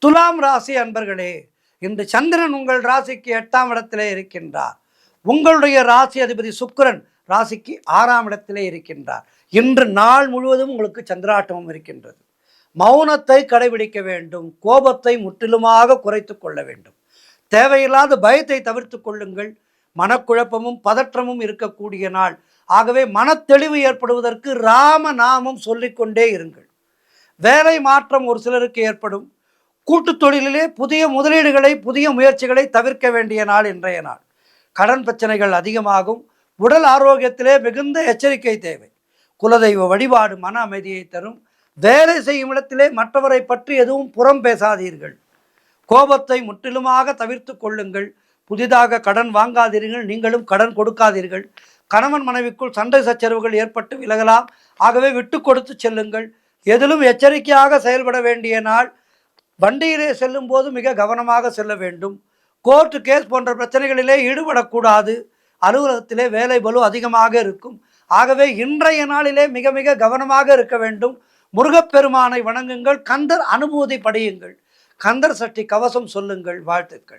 துலாம் ராசி அன்பர்களே, இன்று சந்திரன் உங்கள் ராசிக்கு 8ஆம் இடத்திலே இருக்கின்றார். உங்களுடைய ராசி அதிபதி சுக்கிரன் ராசிக்கு 6ஆம் இடத்திலே இருக்கின்றார். இன்று நாள் முழுவதும் உங்களுக்கு சந்திராட்டமம் இருக்கின்றது. மௌனத்தை கடைபிடிக்க வேண்டும். கோபத்தை முற்றிலுமாக குறைத்து கொள்ள வேண்டும். தேவையில்லாத பயத்தை தவிர்த்து கொள்ளுங்கள். மனக்குழப்பமும் பதற்றமும் இருக்கக்கூடிய நாள். ஆகவே மனத்தெளிவு ஏற்படுவதற்கு ராம நாமம் சொல்லிக்கொண்டே இருங்கள். வேலை மாற்றம் ஒரு சிலருக்கு ஏற்படும். கூட்டுத் தொழிலிலே புதிய முதலீடுகளை, புதிய முயற்சிகளை தவிர்க்க வேண்டிய நாள் இன்றைய நாள். கடன் பிரச்சனைகள் அதிகமாகும். உடல் ஆரோக்கியத்திலே மிகுந்த எச்சரிக்கை தேவை. குலதெய்வ வழிபாடு மன அமைதியை தரும். வேலை செய்யும் இடத்திலே மற்றவரை பற்றி எதுவும் புறம் பேசாதீர்கள். கோபத்தை முற்றிலுமாக தவிர்த்து கொள்ளுங்கள். புதிதாக கடன் வாங்காதீர்கள். நீங்களும் கடன் கொடுக்காதீர்கள். கணவன் மனைவிக்குள் சண்டை சச்சரவுகள் ஏற்பட்டு விலகலாம். ஆகவே விட்டு கொடுத்து செல்லுங்கள். எதிலும் எச்சரிக்கையாக செயல்பட வேண்டிய நாள். வண்டியிலே செல்லும் போது மிக கவனமாக செல்ல வேண்டும். கோர்ட்டு கேஸ் போன்ற பிரச்சனைகளிலே ஈடுபடக்கூடாது. அலுவலகத்திலே வேலை பளு அதிகமாக இருக்கும். ஆகவே இன்றைய நாளிலே மிக மிக கவனமாக இருக்க வேண்டும். முருகப்பெருமானை வணங்குங்கள். கந்தர் அனுபூதி படியுங்கள். கந்தர் சஷ்டி கவசம் சொல்லுங்கள். வாழ்த்துக்கள்.